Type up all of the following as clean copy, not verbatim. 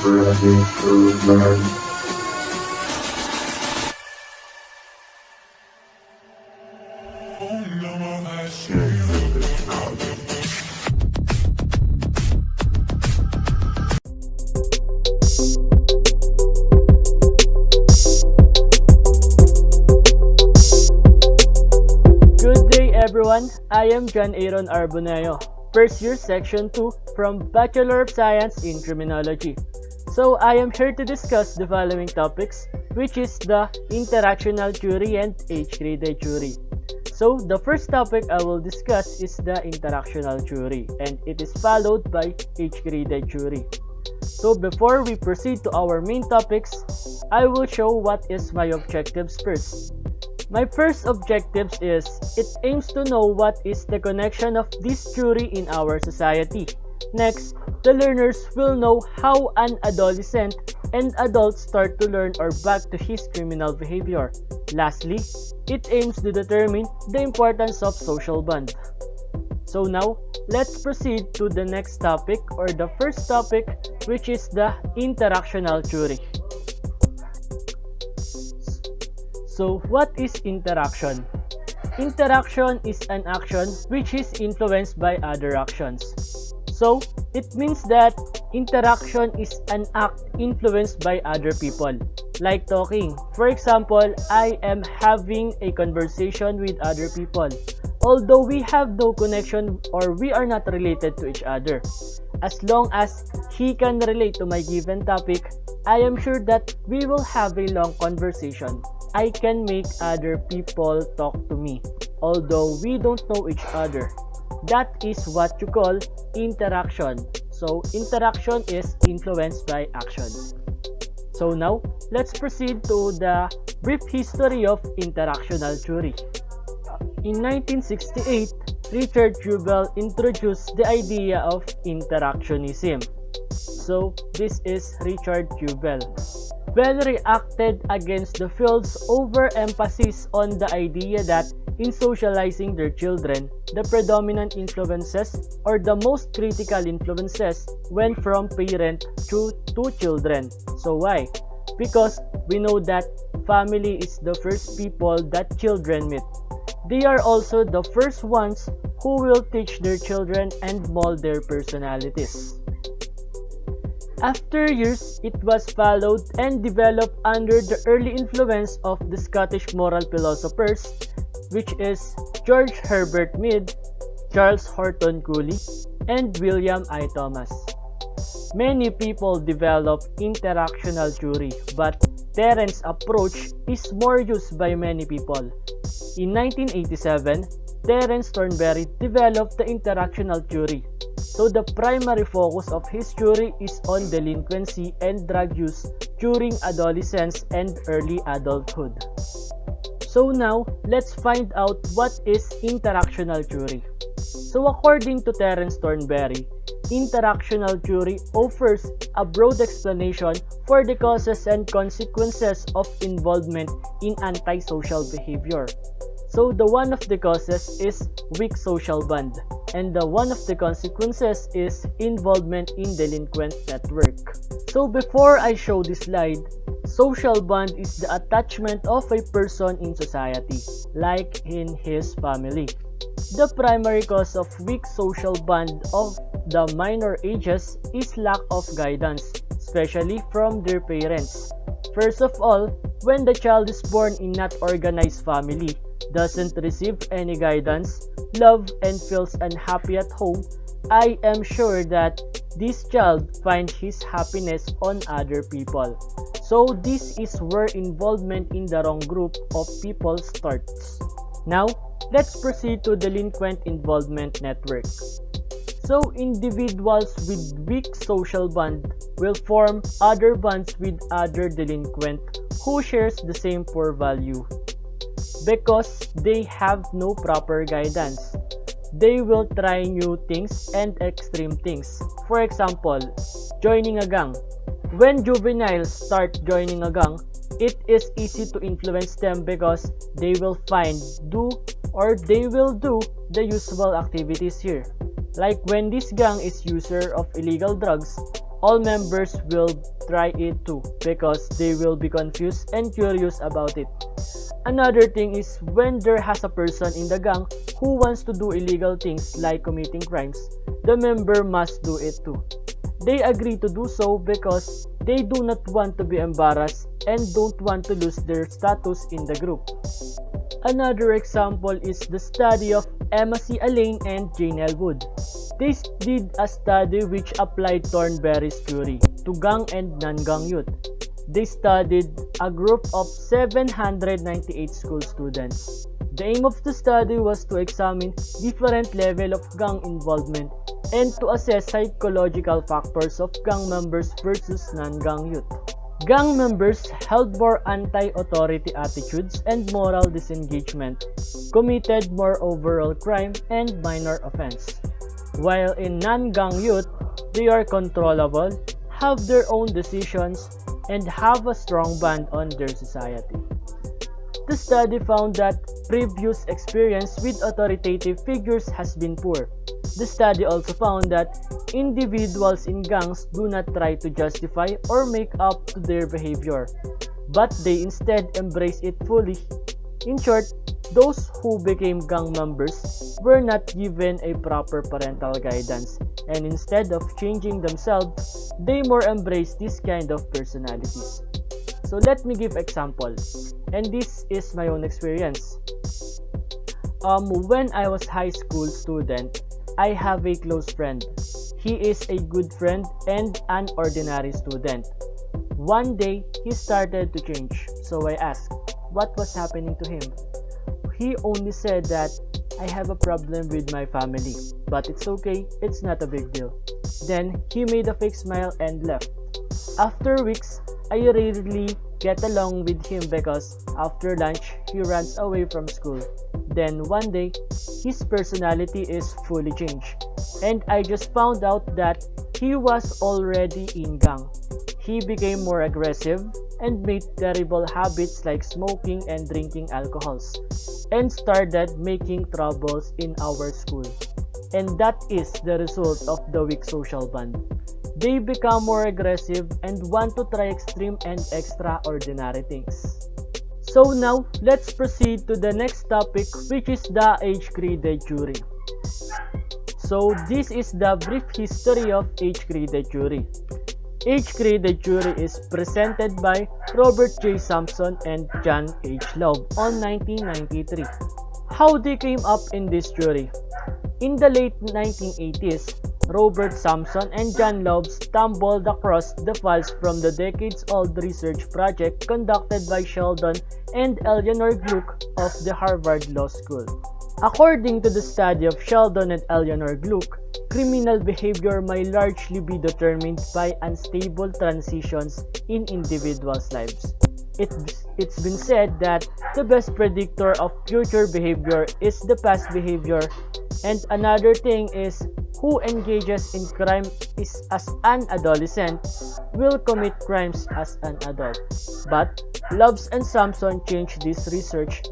ready to learn. Good day everyone, I am John Aaron R. Boneo, first year section 2 from Bachelor of Science in Criminology. So I am here to discuss the following topics, which is the interactional theory and age-graded theory. So the first topic I will discuss is the interactional theory, and it is followed by age-graded theory. So before we proceed to our main topics, I will show what is my objectives first. My first objectives is, it aims to know what is the connection of this theory in our society. Next, the learners will know how an adolescent and adult start to learn or back to his criminal behavior. Lastly, it aims to determine the importance of social bond. So now, let's proceed to the next topic or the first topic, which is the interactional theory. So what is interaction? Interaction is an action which is influenced by other actions. So it means that interaction is an act influenced by other people, like talking. For example, I am having a conversation with other people, although we have no connection or we are not related to each other. As long as he can relate to my given topic, I am sure that we will have a long conversation. I can make other people talk to me, although we don't know each other. That is what you call interaction. So interaction is influenced by action. So now, let's proceed to the brief history of interactional theory. In 1968, Richard Jubel introduced the idea of interactionism. So this is Richard Jubel. Bell reacted against the field's overemphasis on the idea that in socializing their children, the predominant influences or the most critical influences went from parent to children. So why? Because we know that family is the first people that children meet. They are also the first ones who will teach their children and mold their personalities. After years, it was followed and developed under the early influence of the Scottish moral philosophers, which is George Herbert Mead, Charles Horton Cooley, and William I. Thomas. Many people develop interactional theory, but Terence' approach is more used by many people. In 1987, Terence Thornberry developed the interactional theory. So the primary focus of his theory is on delinquency and drug use during adolescence and early adulthood. So now, let's find out what is interactional theory. So according to Terence Thornberry, interactional theory offers a broad explanation for the causes and consequences of involvement in antisocial behavior. So the one of the causes is weak social bond, and the one of the consequences is involvement in delinquent network. So before I show this slide, social bond is the attachment of a person in society, like in his family. The primary cause of weak social bond of the minor ages is lack of guidance, especially from their parents. First of all, when the child is born in not organized family, doesn't receive any guidance, love, and feels unhappy at home, I am sure that this child finds his happiness on other people. So this is where involvement in the wrong group of people starts. Now, let's proceed to delinquent involvement network. So individuals with weak social bond will form other bonds with other delinquent who shares the same core value. Because they have no proper guidance, they will try new things and extreme things. For example, joining a gang. When juveniles start joining a gang, it is easy to influence them because they will do the usual activities here. Like when this gang is user of illegal drugs, all members will try it too because they will be confused and curious about it. Another thing is when there has a person in the gang who wants to do illegal things like committing crimes, the member must do it too. They agree to do so because they do not want to be embarrassed and don't want to lose their status in the group. Another example is the study of Emma C. Allain and Jane Elwood. They did a study which applied Thornberry's theory to gang and non-gang youth. They studied a group of 798 school students. The aim of the study was to examine different levels of gang involvement and to assess psychological factors of gang members versus non-gang youth. Gang members held more anti-authority attitudes and moral disengagement, committed more overall crime and minor offense. While in non-gang youth, they are controllable, have their own decisions, and have a strong bond on their society. The study found that previous experience with authoritative figures has been poor. The study also found that individuals in gangs do not try to justify or make up to their behavior, but they instead embrace it fully. In short, those who became gang members were not given a proper parental guidance, and instead of changing themselves, they more embrace this kind of personalities. So let me give example, and this is my own experience. When I was high school student, I have a close friend. He is a good friend and an ordinary student. One day, he started to change, so I asked what was happening to him. He only said that I have a problem with my family, but it's okay, it's not a big deal. Then he made a fake smile and left. After weeks, I rarely get along with him because after lunch, he runs away from school. Then one day, his personality is fully changed, and I just found out that he was already in gang. He became more aggressive and made terrible habits like smoking and drinking alcohols, and started making troubles in our school. And that is the result of the weak social bond. They become more aggressive and want to try extreme and extraordinary things. So now, let's proceed to the next topic, which is the age-graded jury. So this is the brief history of age-graded jury. Age-graded jury is presented by Robert J. Sampson and John H. Loeb on 1993. How they came up in this jury? In the late 1980s, Robert Sampson and John Loeb stumbled across the files from the decades-old research project conducted by Sheldon and Eleanor Gluck of the Harvard Law School. According to the study of Sheldon and Eleanor Gluck, criminal behavior may largely be determined by unstable transitions in individuals' lives. It's been said that the best predictor of future behavior is the past behavior, and another thing is who engages in crime is as an adolescent will commit crimes as an adult. But Loves and Sampson changed this research.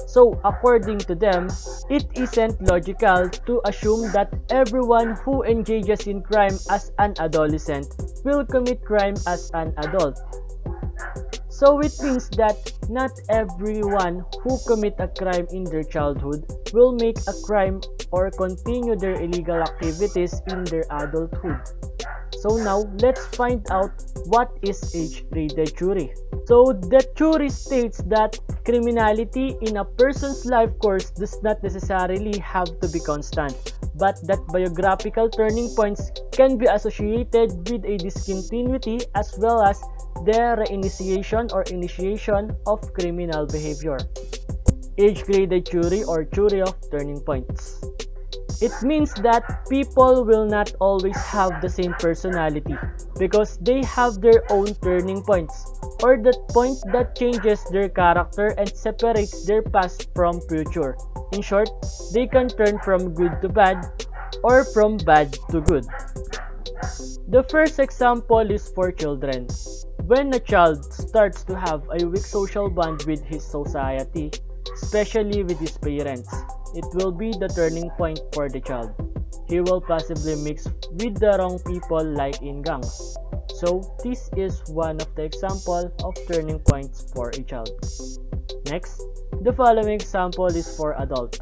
So according to them, it isn't logical to assume that everyone who engages in crime as an adolescent will commit crime as an adult. So it means that not everyone who commit a crime in their childhood will make a crime or continue their illegal activities in their adulthood. So now, let's find out what is age-graded jury. So the jury states that criminality in a person's life course does not necessarily have to be constant, but that biographical turning points can be associated with a discontinuity as well as the reinitiation or initiation of criminal behavior. Age-graded jury or jury of turning points. It means that people will not always have the same personality because they have their own turning points, or that point that changes their character and separates their past from future. In short, they can turn from good to bad or from bad to good. The first example is for children. When a child starts to have a weak social bond with his society, especially with his parents, it will be the turning point for the child. he will possibly mix with the wrong people like in gangs. So this is one of the example of turning points for a child. Next, the following example is for adult.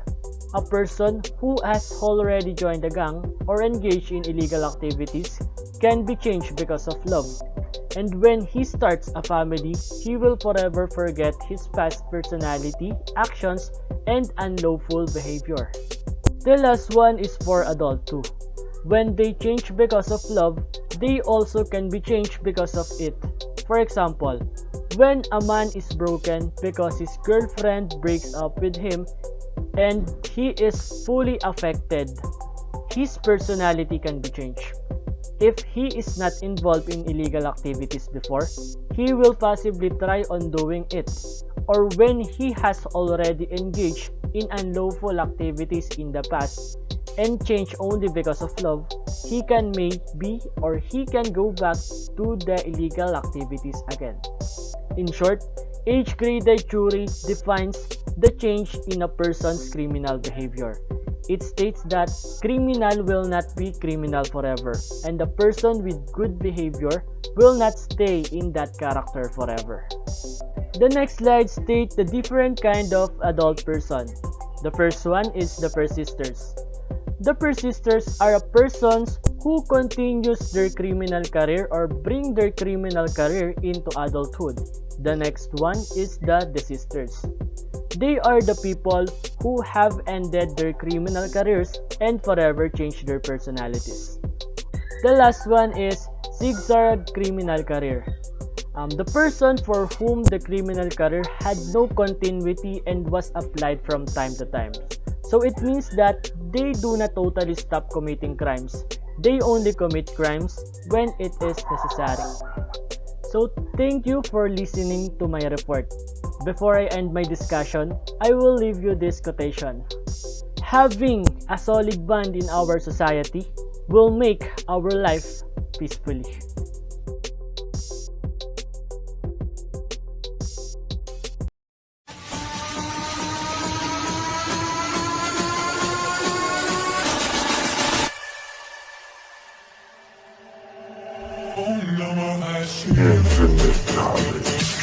A person who has already joined a gang or engaged in illegal activities can be changed because of love. And when he starts a family, he will forever forget his past personality, actions, and unlawful behavior. The last one is for adult too. When they change because of love, they also can be changed because of it. For example, when a man is broken because his girlfriend breaks up with him and he is fully affected, his personality can be changed. If he is not involved in illegal activities before, he will possibly try on doing it. Or when he has already engaged in unlawful activities in the past and change only because of love, he can maybe or he can go back to the illegal activities again. In short, age-graded theory defines the change in a person's criminal behavior. It states that criminal will not be criminal forever, and the person with good behavior will not stay in that character forever. The next slide states the different kind of adult person. The first one is the persisters. The persisters are persons who continues their criminal career or bring their criminal career into adulthood. The next one is the desisters. They are the people who have ended their criminal careers and forever changed their personalities. The last one is zigzag criminal career. The person for whom the criminal career had no continuity and was applied from time to time. So it means that they do not totally stop committing crimes. They only commit crimes when it is necessary. So thank you for listening to my report. Before I end my discussion, I will leave you this quotation. Having a solid bond in our society will make our life peacefully. Infinite knowledge.